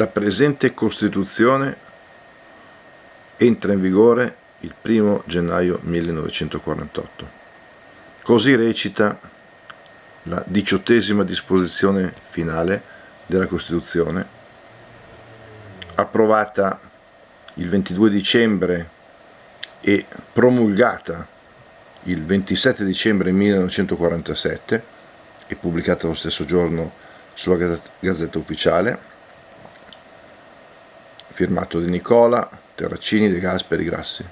La presente Costituzione entra in vigore il 1° gennaio 1948. Così recita la 18ª disposizione finale della Costituzione, approvata il 22 dicembre e promulgata il 27 dicembre 1947 e pubblicata lo stesso giorno sulla Gazzetta Ufficiale, firmato di Nicola, Terracini, De Gasperi, Grassi.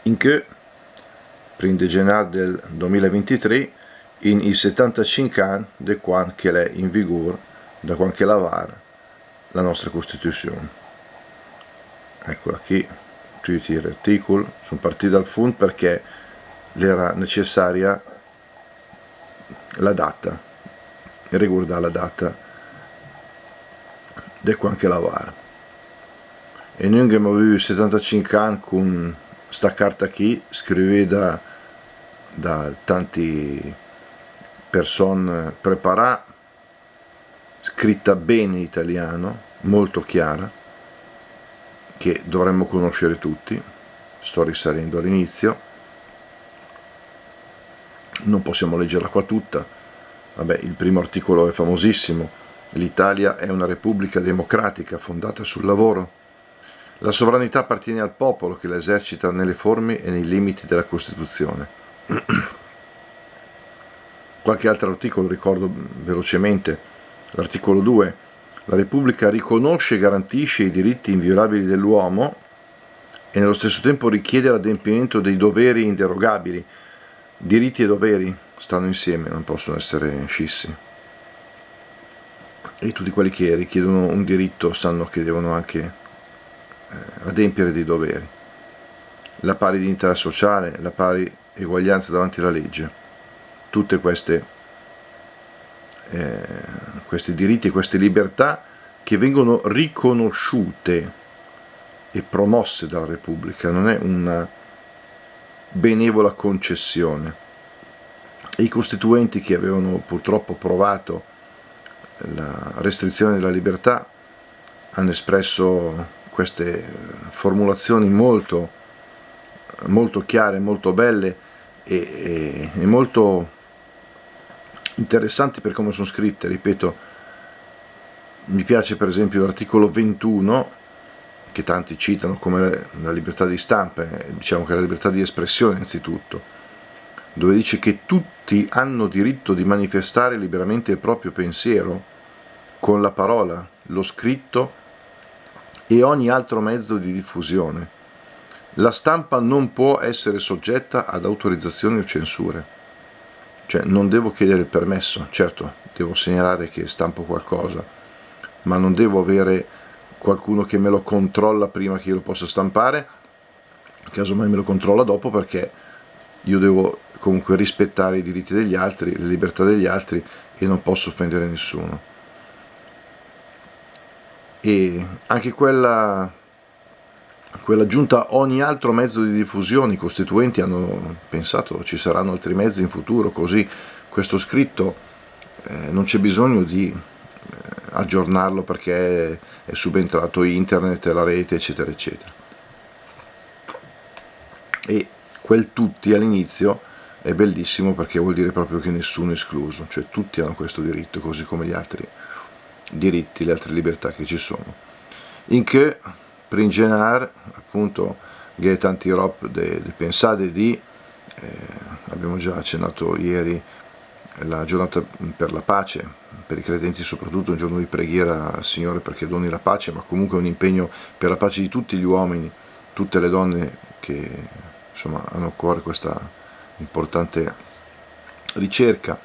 In che, prende gennaio del 2023, in i 75 anni de quando che è in vigore, da quando che lavare la nostra Costituzione. Eccola qui, tutti gli articoli, sono partiti dal fondo perché era necessaria la data, riguarda la data di quando che lavare. E noi abbiamo avuto 75 anni con sta carta qui, scritta da tanti persone preparate, scritta bene in italiano, molto chiara, che dovremmo conoscere tutti. Sto risalendo all'inizio, non possiamo leggerla qua tutta. Vabbè, il primo articolo è famosissimo: l'Italia è una repubblica democratica fondata sul lavoro. La sovranità appartiene al popolo, che la esercita nelle forme e nei limiti della Costituzione. Qualche altro articolo ricordo velocemente. L'articolo 2: la Repubblica riconosce e garantisce i diritti inviolabili dell'uomo e nello stesso tempo richiede l'adempimento dei doveri inderogabili. Diritti e doveri stanno insieme, non possono essere scissi. E tutti quelli che richiedono un diritto sanno che devono anche adempiere dei doveri. La pari dignità sociale, la pari eguaglianza davanti alla legge, tutte questi diritti e queste libertà che vengono riconosciute e promosse dalla Repubblica, non è una benevola concessione. E i costituenti, che avevano purtroppo provato la restrizione della libertà, hanno espresso queste formulazioni molto chiare, molto belle e molto interessanti per come sono scritte. Ripeto, mi piace per esempio l'articolo 21, che tanti citano come la libertà di stampa, diciamo che è la libertà di espressione innanzitutto, dove dice che tutti hanno diritto di manifestare liberamente il proprio pensiero con la parola, lo scritto e ogni altro mezzo di diffusione. La stampa non può essere soggetta ad autorizzazioni o censure. Cioè, non devo chiedere il permesso, certo, devo segnalare che stampo qualcosa, ma non devo avere qualcuno che me lo controlla prima che io lo possa stampare, casomai me lo controlla dopo, perché io devo comunque rispettare i diritti degli altri, le libertà degli altri, e non posso offendere nessuno. E anche quella aggiunta ogni altro mezzo di diffusione, i costituenti hanno pensato ci saranno altri mezzi in futuro, così questo scritto non c'è bisogno di aggiornarlo perché è subentrato internet, la rete, eccetera eccetera. E quel tutti all'inizio è bellissimo, perché vuol dire proprio che nessuno è escluso, cioè tutti hanno questo diritto, così come gli altri diritti, le altre libertà che ci sono. In che in generale, appunto, che tanti rob de pensate di abbiamo già accennato ieri, la giornata per la pace, per i credenti soprattutto un giorno di preghiera al Signore perché doni la pace, ma comunque un impegno per la pace di tutti gli uomini, tutte le donne che insomma hanno a cuore questa importante ricerca.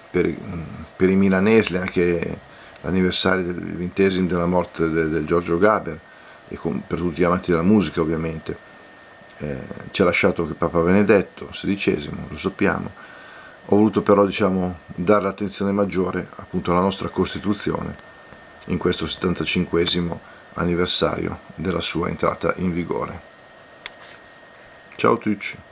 Per i milanesi anche l'anniversario del 20° della morte del Giorgio Gaber, e per tutti gli amanti della musica ovviamente. Ci ha lasciato che Papa Benedetto XVI, lo sappiamo. Ho voluto però, diciamo, dare l'attenzione maggiore appunto alla nostra Costituzione in questo 75° anniversario della sua entrata in vigore. Ciao a tutti!